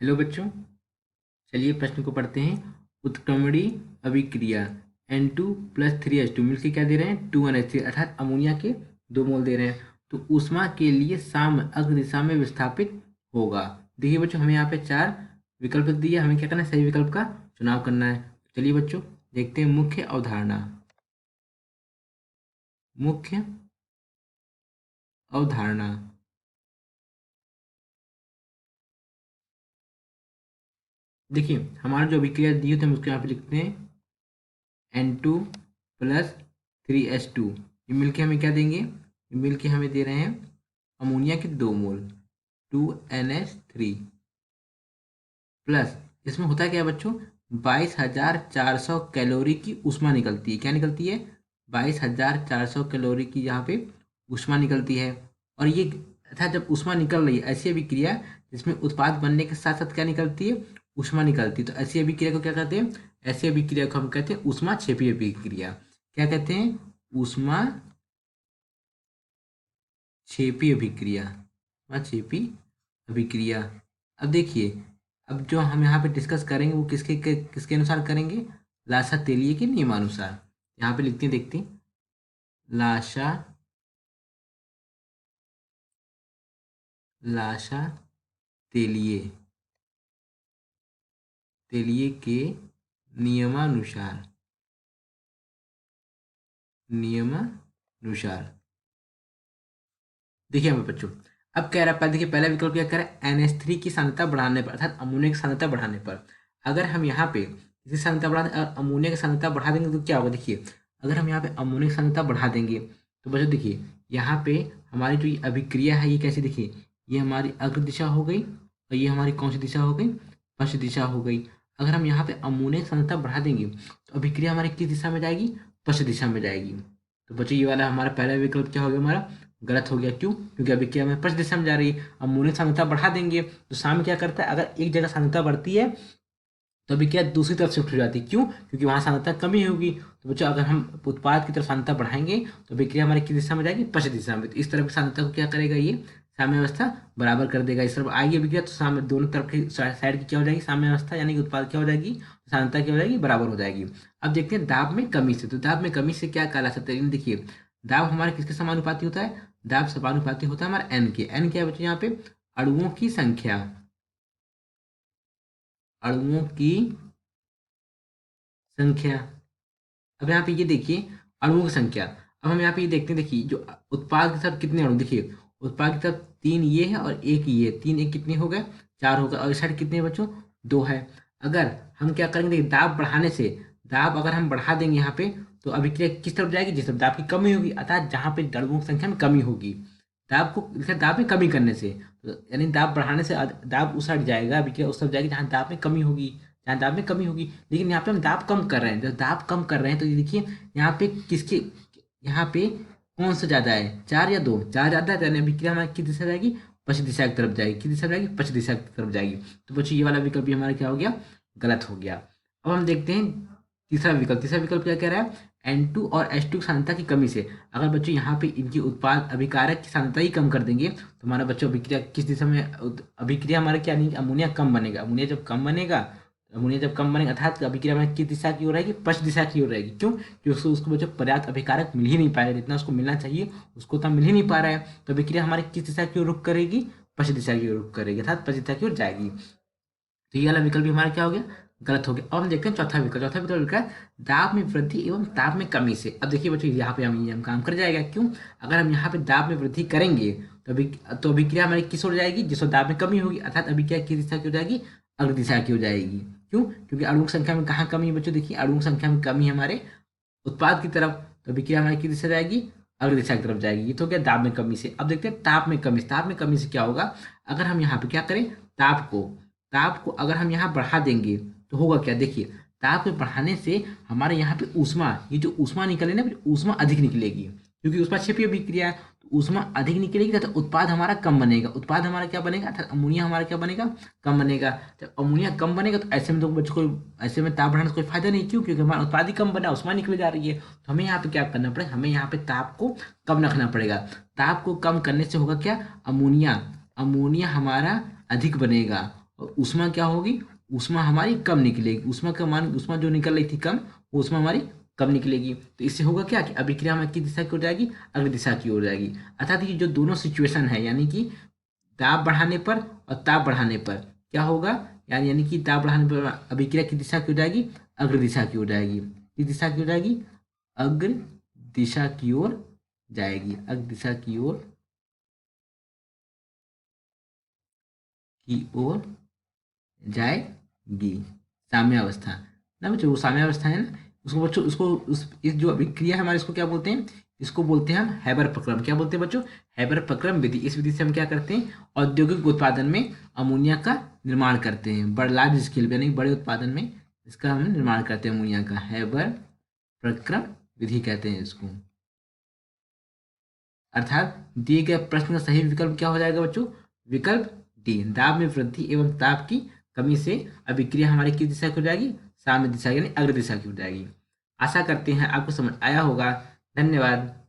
Hello बच्चों, चलिए प्रश्न को पढ़ते हैं। उत्क्रमणीय अभिक्रिया N2 प्लस 3H2 मिलकर क्या दे रहे हैं 2NH3 अर्थात अमोनिया के 2 मोल दे रहे हैं। तो ऊष्मा के लिए साम्य अग्र दिशा में विस्थापित होगा। देखिए बच्चों, हमें यहाँ पे 4 विकल्प दिए, हमें क्या करना है, सही विकल्प का चुनाव करना है। चलिए बच्चों देखते हैं मुख्य अवधारणा। मुख्य अवधारणा देखिए, हमारा जो अभिक्रिया दी होती है हम उसको यहाँ पे लिखते हैं N2 प्लस 3H2। ये मिलके हमें क्या देंगे, ये मिलके हमें दे रहे हैं अमोनिया के 2 मोल 2NH3 प्लस इसमें होता क्या है बच्चों, 22,400 कैलोरी की ऊष्मा निकलती है। क्या निकलती है, 22,400 कैलोरी की यहाँ पे ऊष्मा निकलती है। और ये अर्थात जब ऊष्मा निकल रही है, ऐसी अभिक्रिया जिसमें उत्पाद बनने के साथ साथ क्या निकलती है, ऊष्मा निकलती है। तो ऐसी अभिक्रिया को क्या कहते हैं, ऐसी अभिक्रिया को हम कहते हैं ऊष्मा क्षेपी अभिक्रिया। क्या कहते हैं, ऊष्मा क्षेपी अभिक्रिया, ऊष्मा क्षेपी अभिक्रिया। अब देखिए, अब जो हम यहाँ पे डिस्कस करेंगे वो किसके अनुसार करेंगे, लाशा तेलिए के नियमानुसार। यहाँ पे लिखते हैं, देखते हैं, लाशा लाशा तेलिए तेलिए के नियमानुसार नियमानुसार देखिए हमें बच्चों, अब कह रहा है, देखिए पहला विकल्प क्या कह रहा है, NH3 की सांद्रता बढ़ाने पर अर्थात अमोनिया की सांद्रता बढ़ाने पर। अगर हम यहाँ पे इसकी सांद्रता बढ़ा दें और अमोनिया की सांद्रता बढ़ा देंगे तो क्या होगा। देखिए, अगर हम यहाँ पे अमोनिया की सांद्रता बढ़ा देंगे तो बच्चों देखिए, यहाँ पे हमारी जो ये अभिक्रिया है ये कैसी, देखिए ये हमारी अग्र दिशा हो गई और ये हमारी कौन सी दिशा हो गई, पश्चिम दिशा हो गई। अगर हम यहाँ पे अमोनिया की सांद्रता बढ़ा देंगे तो अभिक्रिया हमारी किस दिशा में जाएगी, पश्चिम दिशा में जाएगी। तो बच्चों ये वाला हमारा पहला विकल्प क्या हो गया, हमारा गलत हो गया। क्यों, क्योंकि अभिक्रिया में पश्चिम दिशा में जा रही है। अमोनिया सांद्रता बढ़ा देंगे तो साम्य क्या करता है, अगर एक जगह सांद्रता बढ़ती है तो अभिक्रिया दूसरी तरफ शिफ्ट हो जाती है। क्यों, क्योंकि वहाँ सांद्रता कमी होगी। तो बच्चों अगर हम उत्पाद की तरफ सांद्रता बढ़ाएंगे तो अभिक्रिया हमारी किस दिशा में जाएगी, पश्चिम दिशा में। तो इस तरफ की सांद्रता को क्या करेगा, ये साम्य अवस्था बराबर कर देगा। इस तरफ आएगी अभिक्रिया तो साम्य दोनों तरफ की साइड की क्या हो जाएगी, साम्य अवस्था, यानी कि उत्पाद क्या हो जाएगी, सांद्रता क्या हो जाएगी, बराबर हो जाएगी। अब देखते हैं दाब में कमी से। तो दाब में कमी से क्या कहला सकता है, देखिए दाब हमारे किसके समानुपाती होता है, दाब समानुपाती होता है हमारा एन के। एन क्या है बच्चों, यहाँ पे अणुओं की संख्या, अणुओं की संख्या। अब यहाँ पे ये देखिए अणुओं की संख्या। अब हम यहाँ पे ये देखते हैं, देखिए जो उत्पाद के साथ कितने अणु, देखिए उत्पाद की तरफ 3 ये है और 1 ये, 3 1 कितने हो गए, 4 हो गए। और इस साइड कितने हैं बच्चों, 2 है। अगर हम क्या करेंगे, देखिए दाब बढ़ाने से, दाब अगर हम बढ़ा देंगे यहाँ पे तो अभिक्रिया किस तरफ जाएगी, जिस तरफ दाब की कमी होगी, अर्थात जहाँ पे अणुओं की संख्या में कमी होगी। दाब को लिखा है, दाब में कमी करने से, तो यानी दाब बढ़ाने से दाब उस साइड जाएगा, अभिक्रिया उस तरफ जाएगी जहाँ दाब में कमी होगी, जहाँ दाब में कमी होगी। लेकिन यहाँ पे हम दाब कम कर रहे हैं, जब दाब कम कर रहे हैं तो ये देखिए यहाँ पे किसके, यहाँ पे कौन सा ज़्यादा है, 4 या 2, 4 ज़्यादा है, यानी अभिक्रिया हमारी किस दिशा जाएगी, पश्चिम दिशा की तरफ जाएगी। किस दिशा में जाएगी, पश्चिम दिशा की तरफ जाएगी। तो बच्चों ये वाला विकल्प भी हमारा क्या हो गया, गलत हो गया। अब हम देखते हैं तीसरा विकल्प। तीसरा विकल्प क्या कह रहा है, N2 और H2 की सांद्रता की कमी से। अगर बच्चों यहाँ पे इनकी उत्पाद अभिकारक की सांद्रता ही कम कर देंगे तो हमारा बच्चों अभिक्रिया किस दिशा में, अभिक्रिया हमारा क्या नहीं, अमोनिया कम बनेगा। अमोनिया जब कम बनेगा अर्थात अभिक्रिया में किस दिशा की ओर रहेगी, पश्चिम दिशा की ओर रहेगी। क्यों, क्योंकि उसको बच्चों पर्याप्त अभिकारक मिल ही नहीं पाएगा, जितना उसको मिलना चाहिए उसको तो मिल ही नहीं पा रहा है। तो अभिक्रिया हमारी किस दिशा की ओर रुख करेगी, पश्चिम दिशा की ओर रुख करेगी, अर्थात पश्चिम दिशा की ओर जाएगी। तो ये वाला विकल्प भी हमारा क्या हो गया, गलत हो गया। अब हम देखते हैं चौथा विकल्प। चौथा विकल्प लिखा है दाब में वृद्धि एवं ताप में कमी से। अब देखिए बच्चों यहाँ पे हम काम कर जाएगा। क्यों, अगर हम यहाँ पे दाब में वृद्धि करेंगे तो अभिक्रिया हमारी किस ओर जाएगी, जिस ओर दाब में कमी होगी, अर्थात अभिक्रिया किस दिशा की हो जाएगी, अग्र दिशा की हो जाएगी। क्यों, क्योंकि अणु की संख्या में कहाँ कमी है बच्चों, देखिए अणु की संख्या में कमी है हमारे उत्पाद की तरफ, तो अभिक्रिया हमारी किस दिशा जाएगी, अग्र दिशा की तरफ जाएगी। ये तो क्या, दाब में कमी से। अब देखते हैं ताप में कमी से। ताप में कमी से क्या होगा, अगर हम यहाँ पे क्या करें, ताप को ताप को अगर हम यहाँ बढ़ा देंगे तो होगा क्या, देखिए ताप को बढ़ाने से हमारे यहाँ पे ऊष्मा, ये जो ऊष्मा निकले ना, ऊष्मा अधिक निकलेगी, क्योंकि ऊष्मा छिपी अभिक्रिया है। तो ऊष्मा अधिक निकलेगी तथा उत्पाद हमारा कम बनेगा। उत्पाद हमारा क्या बनेगा, अर्थात अमोनिया हमारा क्या बनेगा, कम बनेगा। जब अमोनिया कम बनेगा तो ऐसे में तो बच्चों को, ऐसे में ताप बढ़ाने से कोई फायदा नहीं। क्यों, क्योंकि हमारा उत्पाद ही कम बना, ऊष्मा निकली जा रही है। तो हमें यहाँ पे क्या करना पड़ेगा, हमें यहाँ पे ताप को कम रखना पड़ेगा। ताप को कम करने से होगा क्या, अमोनिया अमोनिया हमारा अधिक बनेगा और ऊष्मा क्या होगी, ऊष्मा हमारी कम निकलेगी, ऊष्मा का मान, ऊष्मा जो निकल रही थी कम, वो ऊष्मा हमारी कम निकलेगी। तो इससे होगा क्या कि अभिक्रिया हमारी किस दिशा की ओर जाएगी, अग्र दिशा की ओर जाएगी। अर्थात ये जो दोनों सिचुएशन है, यानी कि दाब बढ़ाने पर और ताप बढ़ाने पर क्या होगा, यानी कि दाब बढ़ाने पर अभिक्रिया की दिशा की ओर जाएगी, अग्र दिशा की ओर जाएगी। किस दिशा की ओर जाएगी, अग्र दिशा की ओर जाएगी, अग्र दिशा की ओर जाएगी। साम्यावस्था ना बच्चों, वो साम्यावस्था है ना, उसको बच्चों, उसको उस इस जो अभिक्रिया है हमारे, इसको क्या बोलते हैं, इसको बोलते हैं हम हैबर प्रक्रम। क्या बोलते हैं बच्चों, हैबर प्रक्रम विधि। इस विधि से हम क्या करते हैं, औद्योगिक उत्पादन में अमोनिया का निर्माण करते हैं, बड़े लार्ज स्केल पे, यानी बड़े उत्पादन में इसका हम निर्माण करते हैं अमोनिया का। हैबर प्रक्रम विधि कहते हैं इसको। अर्थात दिए गए प्रश्न का सही विकल्प क्या हो जाएगा बच्चों, विकल्प डी, दाब में वृद्धि एवं ताप की कमी से अभिक्रिया हमारी किस दिशा की हो जाएगी, साम्य दिशा यानी अग्र दिशा की हो जाएगी। आशा करते हैं आपको समझ आया होगा। धन्यवाद।